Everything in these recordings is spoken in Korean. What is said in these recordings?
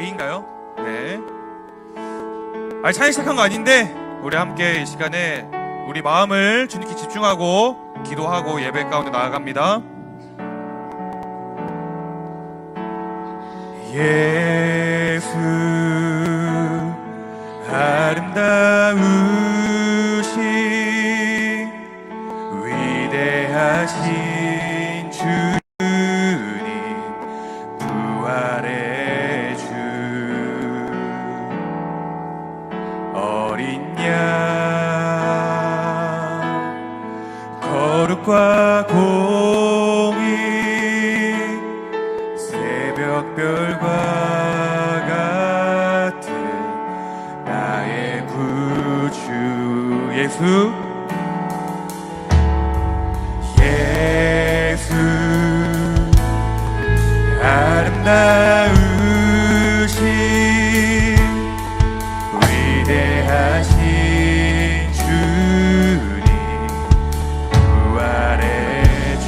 A인가요? 네. 찬양 시작한 거 아닌데 우리 함께 이 시간에 우리 마음을 주님께 집중하고 기도하고 예배 가운데 나아갑니다. 예수 아름다우신 위대하신 주님 부활의 주 어린 양 거룩과 공의 새벽별과 같은 나의 구주 예수 아름다우신 위대하신 주님 부활의 주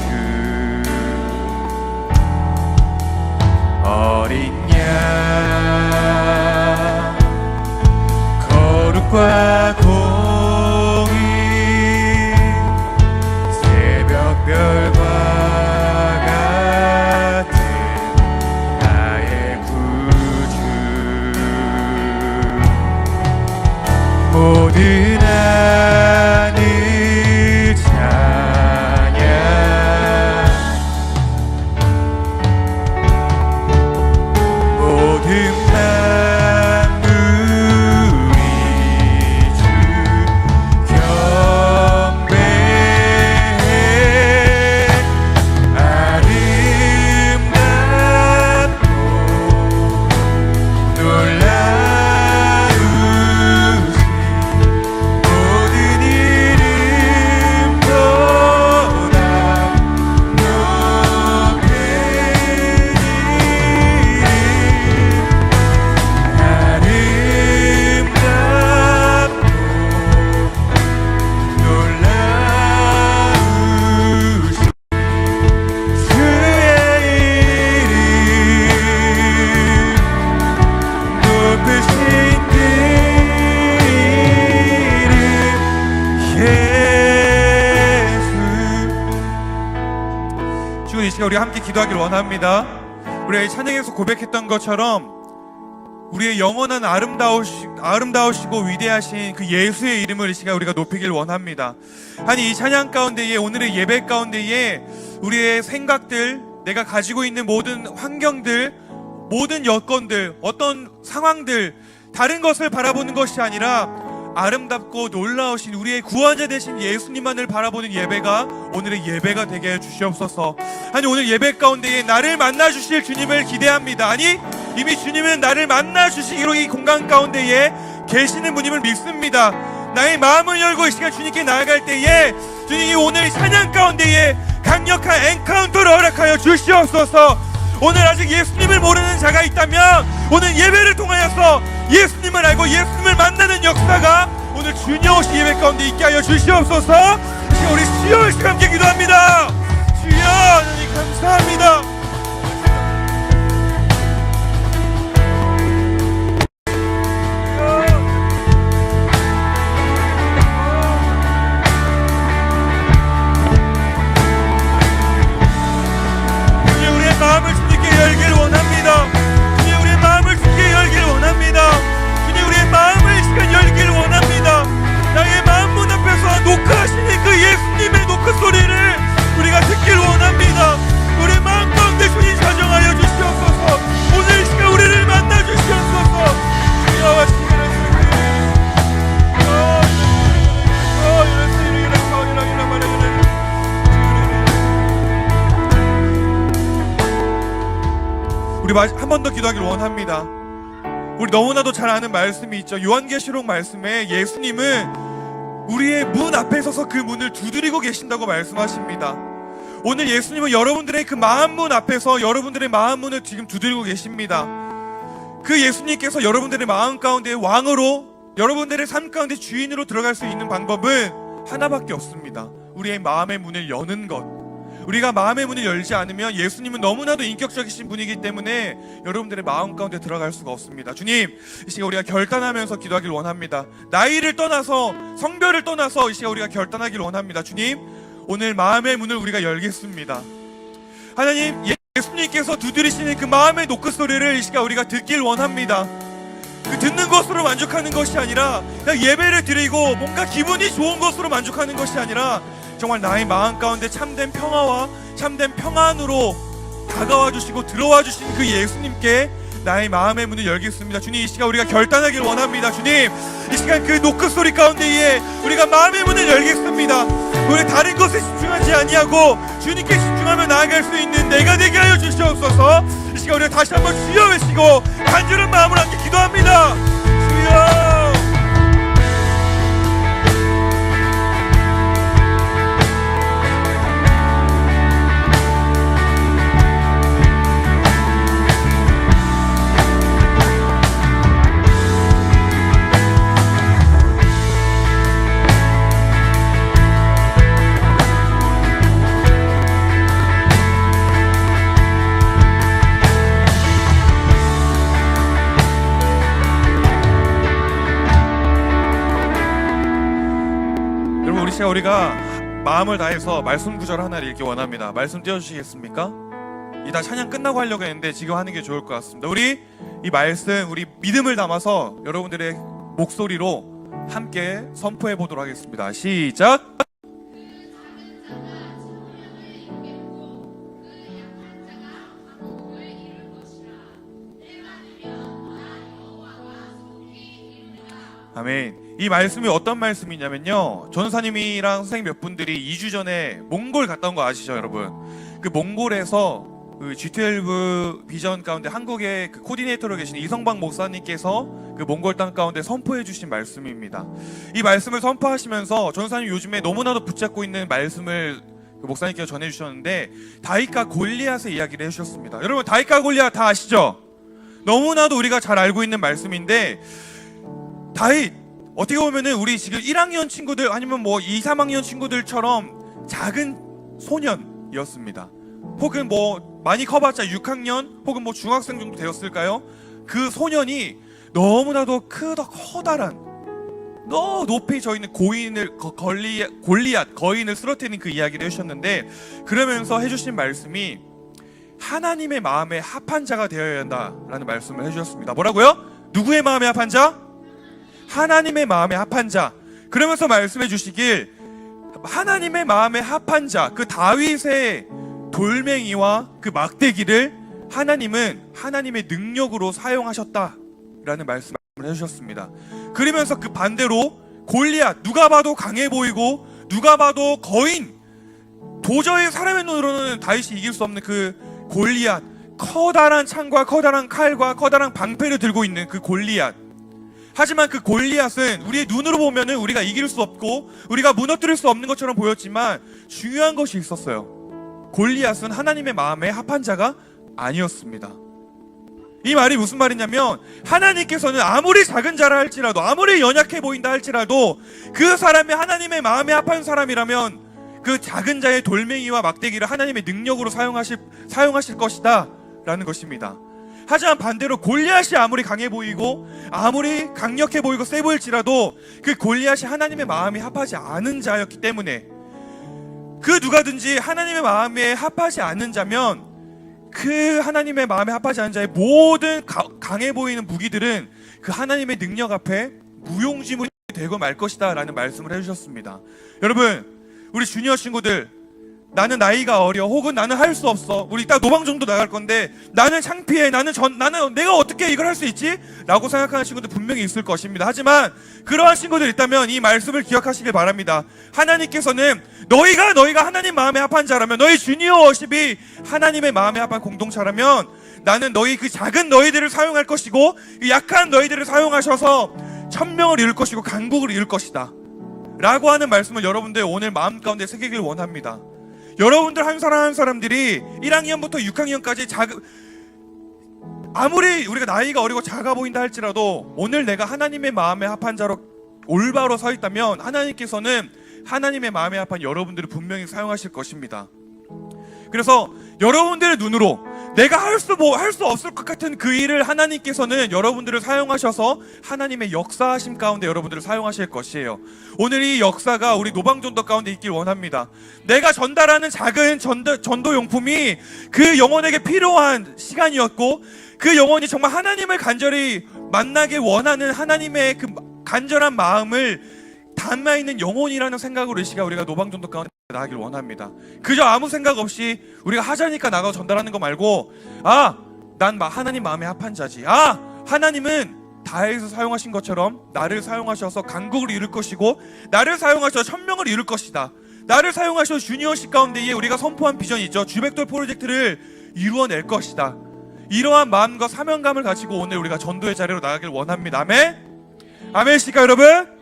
어린 양 거룩과 공의 새벽별과 모든 하늘 찬양 모든 만물이 주 경배해 아름답고 놀라우신 모든 이름보다 높은 이름 아름답고 놀라우신 주의 이름 높으신 그 이름 예수. 지금 이 시간 우리 함께 기도하길 원합니다. 우리가 이 찬양에서 고백했던 것처럼 우리의 영원한 아름다우시고 위대하신 그 예수의 이름을 이 시간 우리가 높이길 원합니다. 아니 이 찬양 가운데에 오늘의 예배 가운데에 우리의 생각들, 내가 가지고 있는 모든 환경들, 모든 여건들, 어떤 상황들, 다른 것을 바라보는 것이 아니라 아름답고 놀라우신 우리의 구원자 되신 예수님만을 바라보는 예배가 오늘의 예배가 되게 해주시옵소서. 아니 오늘 예배 가운데에 나를 만나주실 주님을 기대합니다. 아니 이미 주님은 나를 만나주시기로 이 공간 가운데에 계시는 분임을 믿습니다. 나의 마음을 열고 이 시간 주님께 나아갈 때에 주님이 오늘 찬양 가운데에 강력한 엔카운터를 허락하여 주시옵소서. 오늘 아직 예수님을 모르는 자가 있다면 오늘 예배를 통하여서 예수님을 알고 예수님을 만나는 역사가 오늘 주님 오신 예배 가운데 있게 하여 주시옵소서. 지금 우리 주여 시간 함께 기도합니다. 주여 하나님 감사합니다. 주님 우리의 마음을 주님께 열기를 원합니다. 주님 우리의 마음을 주님께 열기를 원합니다. 주님 우리의 마음을 이 시간 열기를 원합니다. 나의 마음 문 앞에서 녹화하시는 그 예수님의 녹화 소리를 우리가 듣길 원합니다. 우리 마음 가운데 주님 사정하여 주시옵소서. 오늘 이 시간 우리를 만나 주시옵소서. 주여 시간을 우리 한 번 더 기도하길 원합니다. 우리 너무나도 잘 아는 말씀이 있죠. 요한계시록 말씀에 예수님은 우리의 문 앞에 서서 그 문을 두드리고 계신다고 말씀하십니다. 오늘 예수님은 여러분들의 그 마음 문 앞에서 여러분들의 마음 문을 지금 두드리고 계십니다. 그 예수님께서 여러분들의 마음 가운데 왕으로, 여러분들의 삶 가운데 주인으로 들어갈 수 있는 방법은 하나밖에 없습니다. 우리의 마음의 문을 여는 것. 우리가 마음의 문을 열지 않으면 예수님은 너무나도 인격적이신 분이기 때문에 여러분들의 마음 가운데 들어갈 수가 없습니다. 주님, 이 시간 우리가 결단하면서 기도하길 원합니다. 나이를 떠나서, 성별을 떠나서 이 시간 우리가 결단하길 원합니다. 주님, 오늘 마음의 문을 우리가 열겠습니다. 하나님, 예수님께서 두드리시는 그 마음의 노크 소리를 이 시간 우리가 듣길 원합니다. 그 듣는 것으로 만족하는 것이 아니라 그냥 예배를 드리고 뭔가 기분이 좋은 것으로 만족하는 것이 아니라 정말 나의 마음 가운데 참된 평화와 참된 평안으로 다가와 주시고 들어와 주신 그 예수님께 나의 마음의 문을 열겠습니다. 주님, 이 시간 우리가 결단하길 원합니다. 주님, 이 시간 그 노크 소리 가운데에 우리가 마음의 문을 열겠습니다. 우리 다른 것에 집중하지 아니하고 주님께 집중하며 나아갈 수 있는 내가 되게 하여 주시옵소서. 이 시간 우리가 다시 한번 주여 외치고 간절한 마음으로 함께 기도합니다. 주여. 우리가 마음을 다해서 말씀 구절 하나를 읽기 원합니다. 말씀 띄워주시겠습니까? 이따 찬양 끝나고 하려고 했는데 지금 하는 게 좋을 것 같습니다. 우리 이 말씀, 우리 믿음을 담아서 여러분들의 목소리로 함께 선포해 보도록 하겠습니다. 시작! 아멘. 이 말씀이 어떤 말씀이냐면요, 전사님이랑 선생님 몇 분들이 2주 전에 몽골 갔다 온 거 아시죠, 여러분? 그 몽골에서 그 G12 비전 가운데 한국의 그 코디네이터로 계신 이성박 목사님께서 그 몽골 땅 가운데 선포해 주신 말씀입니다. 이 말씀을 선포하시면서 전사님 요즘에 너무나도 붙잡고 있는 말씀을 그 목사님께서 전해주셨는데, 다윗과 골리앗의 이야기를 해주셨습니다. 여러분, 다윗과 골리앗 다 아시죠? 너무나도 우리가 잘 알고 있는 말씀인데, 다윗, 어떻게 보면은 우리 지금 1학년 친구들 아니면 뭐 2, 3학년 친구들처럼 작은 소년이었습니다. 혹은 뭐 많이 커봤자 6학년 혹은 뭐 중학생 정도 되었을까요? 그 소년이 너무나도 커다란 높이 져 있는 골리앗 거인을 쓰러뜨리는 그 이야기를 해주셨는데, 그러면서 해주신 말씀이 하나님의 마음에 합한 자가 되어야 한다라는 말씀을 해주셨습니다. 뭐라고요? 누구의 마음에 합한 자? 하나님의 마음에 합한 자. 그러면서 말씀해 주시길, 하나님의 마음에 합한 자, 그 다윗의 돌멩이와 그 막대기를 하나님은 하나님의 능력으로 사용하셨다라는 말씀을 해주셨습니다. 그러면서 그 반대로 골리앗, 누가 봐도 강해 보이고 누가 봐도 거인, 도저히 사람의 눈으로는 다윗이 이길 수 없는 그 골리앗, 커다란 창과 커다란 칼과 커다란 방패를 들고 있는 그 골리앗. 하지만 그 골리앗은 우리의 눈으로 보면은 우리가 이길 수 없고 우리가 무너뜨릴 수 없는 것처럼 보였지만 중요한 것이 있었어요. 골리앗은 하나님의 마음에 합한 자가 아니었습니다. 이 말이 무슨 말이냐면, 하나님께서는 아무리 작은 자라 할지라도, 아무리 연약해 보인다 할지라도 그 사람이 하나님의 마음에 합한 사람이라면 그 작은 자의 돌멩이와 막대기를 하나님의 능력으로 사용하실 것이다 라는 것입니다. 하지만 반대로 골리앗이 아무리 강해 보이고 아무리 강력해 보이고 세 보일지라도 그 골리앗이 하나님의 마음이 합하지 않은 자였기 때문에, 그 누가든지 하나님의 마음에 합하지 않는 자면 그 하나님의 마음에 합하지 않은 자의 모든 강해 보이는 무기들은 그 하나님의 능력 앞에 무용지물이 되고 말 것이다 라는 말씀을 해주셨습니다. 여러분, 우리 주니어 친구들, 나는 나이가 어려, 혹은 나는 할 수 없어, 우리 딱 노방 정도 나갈 건데 나는 창피해, 나는 내가 어떻게 이걸 할 수 있지? 라고 생각하는 친구들 분명히 있을 것입니다. 하지만 그러한 친구들 있다면 이 말씀을 기억하시길 바랍니다. 하나님께서는 너희가 하나님 마음에 합한 자라면, 너희 주니어 워십이 하나님의 마음에 합한 공동체라면 나는 그 작은 너희들을 사용할 것이고 약한 너희들을 사용하셔서 천명을 이룰 것이고 강국을 이룰 것이다 라고 하는 말씀을 여러분들 오늘 마음 가운데 새기길 원합니다. 여러분들 한 사람 한 사람들이 1학년부터 6학년까지 아무리 우리가 나이가 어리고 작아 보인다 할지라도 오늘 내가 하나님의 마음에 합한 자로 올바로 서 있다면 하나님께서는 하나님의 마음에 합한 여러분들을 분명히 사용하실 것입니다. 그래서 여러분들의 눈으로 내가 할 수 없을 것 같은 그 일을 하나님께서는 여러분들을 사용하셔서 하나님의 역사하심 가운데 여러분들을 사용하실 것이에요. 오늘 이 역사가 우리 노방전도 가운데 있길 원합니다. 내가 전달하는 작은 전도 용품이 그 영혼에게 필요한 시간이었고, 그 영혼이 정말 하나님을 간절히 만나게 원하는 하나님의 그 간절한 마음을 담아있는 영혼이라는 생각으로 이 시간 우리가 노방전도 가운데 나가길 원합니다. 그저 아무 생각 없이 우리가 하자니까 나가서 전달하는 거 말고, 난 하나님 마음에 합한 자지, 하나님은 다윗을 사용하신 것처럼 나를 사용하셔서 강국을 이룰 것이고, 나를 사용하셔서 천명을 이룰 것이다, 나를 사용하셔서 주니어십 가운데에 우리가 선포한 비전이 있죠. 주백돌 프로젝트를 이루어낼 것이다. 이러한 마음과 사명감을 가지고 오늘 우리가 전도의 자리로 나가길 원합니다. 아멘? 아멘이십니까 여러분?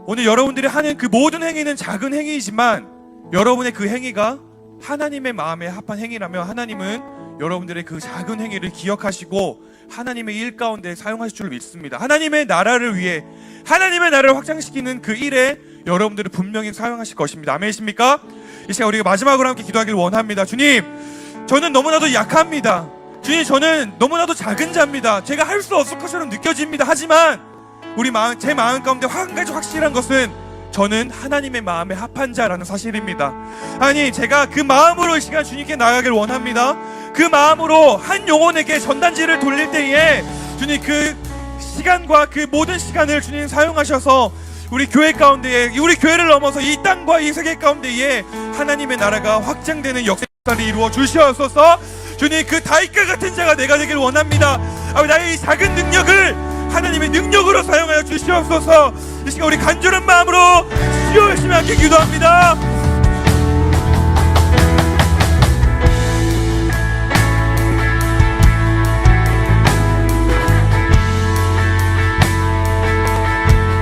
오늘 여러분들이 하는 그 모든 행위는 작은 행위이지만 여러분의 그 행위가 하나님의 마음에 합한 행위라면 하나님은 여러분들의 그 작은 행위를 기억하시고 하나님의 일 가운데 사용하실 줄 믿습니다. 하나님의 나라를 위해, 하나님의 나라를 확장시키는 그 일에 여러분들을 분명히 사용하실 것입니다. 아멘이십니까? 이 시간 우리가 마지막으로 함께 기도하길 원합니다. 주님, 저는 너무나도 약합니다. 주님, 저는 너무나도 작은 자입니다. 제가 할 수 없을 것처럼 느껴집니다. 하지만 제 마음 가운데 한 가지 확실한 것은 저는 하나님의 마음에 합한 자라는 사실입니다. 아니, 제가 그 마음으로 이 시간 주님께 나가길 원합니다. 그 마음으로 한 영혼에게 전단지를 돌릴 때에 주님 그 시간과 그 모든 시간을 주님 사용하셔서 우리 교회 가운데에, 우리 교회를 넘어서 이 땅과 이 세계 가운데에 하나님의 나라가 확장되는 역사를 이루어 주시옵소서. 주님, 그 다윗과 같은 자가 내가 되길 원합니다. 나의 이 작은 능력을 하나님의 능력으로 사용하여 주시옵소서. 이 시간 우리 간절한 마음으로 주여 열심히 함께 기도합니다.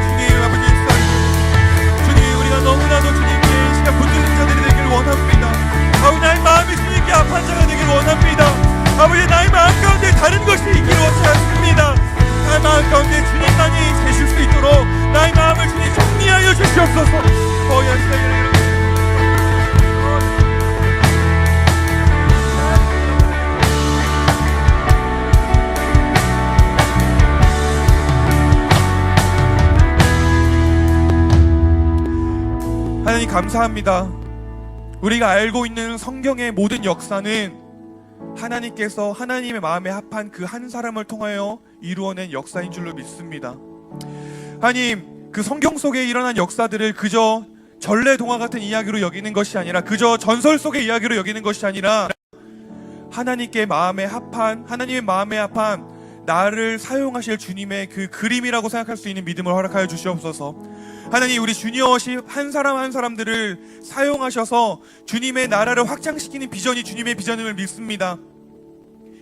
주님, 아버지 주님, 우리가 너무나도 주님께 이 시간 붙드는 자들이 되길 원합니다. 아버지, 나의 마음이 주님께 합한 자가 되길 원합니다. 아버지, 나의 마음 가운데 다른 것이 있기를 원치 않습니다. 나의 마음 가운데 주님만이 계실 수 있도록 나의 마음을 주님 정리하여 주시옵소서. 하나님 감사합니다. 우리가 알고 있는 성경의 모든 역사는 하나님께서 하나님의 마음에 합한 그 한 사람을 통하여 이루어낸 역사인 줄로 믿습니다. 하나님, 그 성경 속에 일어난 역사들을 그저 전래동화 같은 이야기로 여기는 것이 아니라, 그저 전설 속의 이야기로 여기는 것이 아니라 하나님의 마음에 합한 나를 사용하실 주님의 그 그림이라고 생각할 수 있는 믿음을 허락하여 주시옵소서. 하나님, 우리 주니어십 한 사람 한 사람들을 사용하셔서 주님의 나라를 확장시키는 비전이 주님의 비전임을 믿습니다.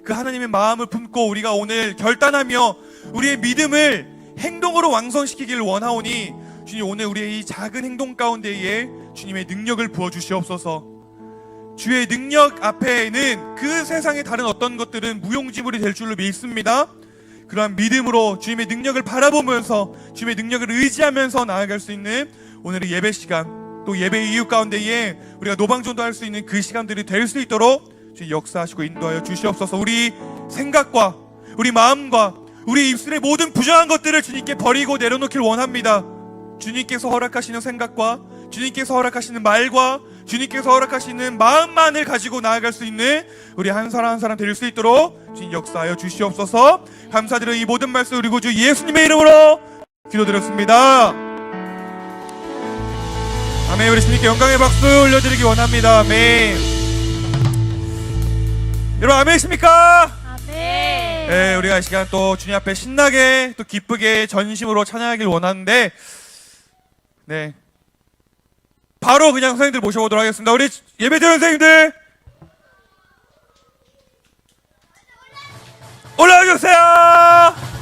그 하나님의 마음을 품고 우리가 오늘 결단하며 우리의 믿음을 행동으로 완성시키기를 원하오니, 주님, 오늘 우리의 이 작은 행동 가운데에 주님의 능력을 부어주시옵소서. 주의 능력 앞에는 그 세상의 다른 어떤 것들은 무용지물이 될 줄로 믿습니다. 그러한 믿음으로 주님의 능력을 바라보면서 주님의 능력을 의지하면서 나아갈 수 있는 오늘의 예배 시간, 또 예배 이후 가운데에 우리가 노방전도 할 수 있는 그 시간들이 될 수 있도록 주님 역사하시고 인도하여 주시옵소서. 우리 생각과 우리 마음과 우리 입술의 모든 부정한 것들을 주님께 버리고 내려놓길 원합니다. 주님께서 허락하시는 생각과 주님께서 허락하시는 말과 주님께서 허락하시는 마음만을 가지고 나아갈 수 있는 우리 한 사람 한 사람 될 수 있도록 주님 역사하여 주시옵소서. 감사드려 이 모든 말씀 우리 구주 예수님의 이름으로 기도드렸습니다. 아멘. 우리 주님께 영광의 박수 올려드리기 원합니다. 아멘. 여러분 아멘이십니까? 아멘. 네, 우리가 이 시간 또 주님 앞에 신나게 또 기쁘게 전심으로 찬양하길 원하는데, 네, 바로 그냥 선생님들 모셔보도록 하겠습니다. 우리 예배드리는 선생님들 올라와주세요.